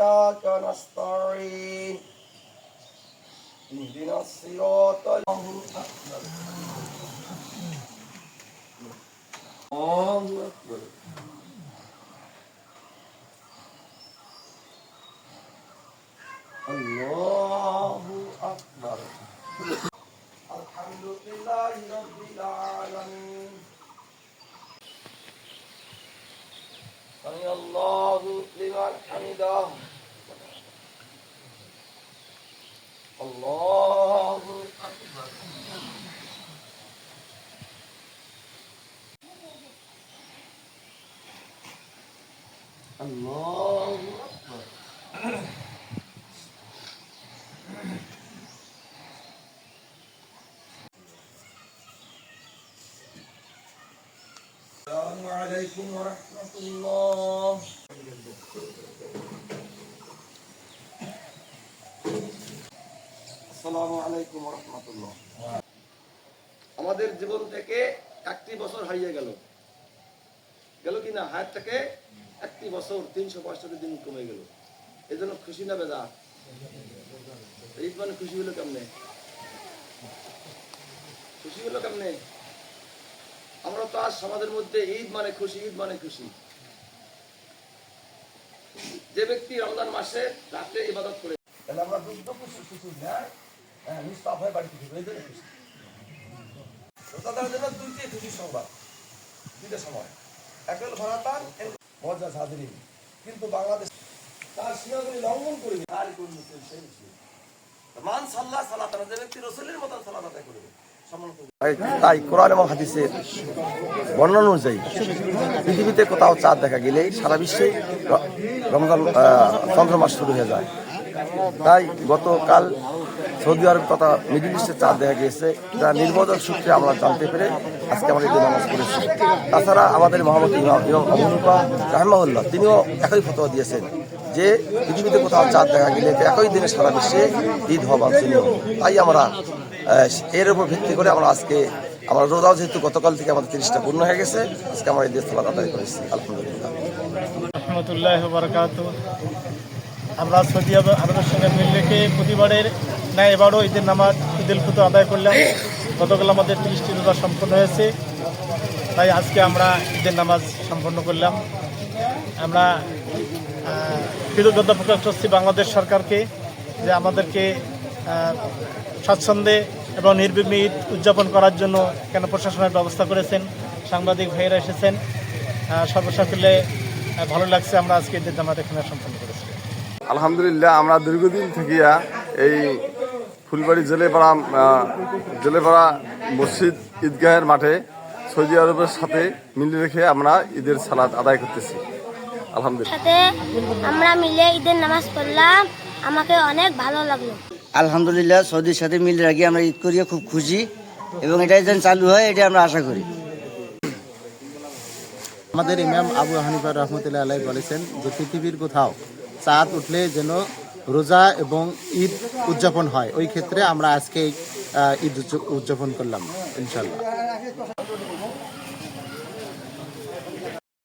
وإياك نستعين اهدنا الصراط الله أكبر الحمد لله رب العالمين سمع الله لمن حمده الله أكبر الله أكبر السلام عليكم ورحمة الله আসসালামু আলাইকুম ওয়া রাহমাতুল্লাহ। আমাদের জীবন থেকে একটি বছর হারিয়ে গেল কি না? হায়াত থেকে একটি বছর 365 দিন কমে গেল। এজন্য খুশি না বেজা? ঈদ মানে খুশি হলো কেমনে? খুশি হলো কেমনে? আমরা তো আজ সমাজের মধ্যে ঈদ মানে খুশি, ঈদ মানে খুশি। যে ব্যক্তি রমজান মাসে রাতে ইবাদত করে, তাহলে আমরা দুটো খুশি না, নিষ্পাপ হয়ে বাড়িতে ফিরবো, এই জন্য খুশি। রোজাদারের জন্য দুইটি খুশির সংবাদ, দুইটা সময়। এক হল ভারাতান মজা সাদরিন, কিন্তু বাংলাদেশ তার সীমাগুলি লঙ্ঘন করে আর কোন মুসলিম সেই মুসলিম মান সাল্লাহ সালাতান, যে ব্যক্তি রাসূলের মত সালাত আদায় করবে। তাই কোরআন এবং হাদিসের বর্ণনা অনুযায়ী পৃথিবীতে কোথাও চাঁদ দেখা গেলেই সারা বিশ্বে রমজান চন্দ্র মাস শুরু হয়ে যায়। তাই গতকাল সৌদি আরব তথা মিডল ইস্টে চাঁদ দেখা গিয়েছে, যা নির্বোধক সূত্রে আমরা জানতে পেরে আজকে আমরা ঈদের নামাজ পড়েছি। তাছাড়া আমাদের মোহাম্মদ ইমাম আবু হানিফা রাহিমাহুল্লাহ তিনিও একই ফতোয়া দিয়েছেন যে পৃথিবীতে কোথাও চাঁদ দেখা গেলে একই দিনে সারা বিশ্বে ঈদ হওয়া বাঞ্ছনীয়। তাই আমরা এর উপর ভিত্তি করে আমরা আজকে আমরা রোজাও যেহেতু গতকাল থেকে আমাদের 30টা পূর্ণ হয়ে গেছে, আজকে আমরা ঈদের সালাত আদায় করেছি আলহামদুলিল্লাহ। রাহমাতুল্লাহি ওয়া বারাকাতুহু। আমরা সৌদি আরবের সঙ্গে মিল রেখে প্রতিবারের ন্যায় এবারও ঈদের নামাজ ঈদুল ফিতর আদায় করলাম। গতকাল আমাদের 30টি রোজা সম্পন্ন হয়েছে, তাই আজকে আমরা ঈদের নামাজ সম্পন্ন করলাম। আমরা কৃতজ্ঞতা প্রকাশ করছি বাংলাদেশ সরকারকে যে আমাদেরকে স্বাচ্ছন্দ্যে এবং নির্বিঘ্নে ঈদ উদযাপন করার জন্য কেন প্রশাসনের ব্যবস্থা করেছেন, সাংবাদিক ভাইয়েরা এসেছেন, সর্বসকলে ভালো লাগছে। আমরা আজকে ঈদের নামাজ এখানে সম্পন্ন করেছি আলহামদুলিল্লাহ। আমরা দীর্ঘদিন থেকে এই ফুলবাড়ি জেলেপাড়া মসজিদ ঈদগাহের মাঠে সৌদি আরবের সাথে মিলে রেখে আমরা ঈদের সালাত আদায় করতেছি আলহামদুলিল্লাহ। আমরা মিলে ঈদের নামাজ পড়লাম, আমাকে অনেক ভালো লাগলো আলহামদুলিল্লাহ। সৌদির সাথে মিলে রাখি আমরা ঈদ করিয়ে খুব খুশি এবং এটাই যেন চালু হয় এটা আমরা আশা করি। আমাদের ইমাম আবু হানিফা রহমতুল্লাহ আলাইহি বলেছেন যে পৃথিবীর কোথাও চাঁদ উঠলে যেন রোজা এবং ঈদ উদযাপন হয়। ওই ক্ষেত্রে আমরা আজকে ঈদ উদযাপন করলাম ইনশাআল্লাহ।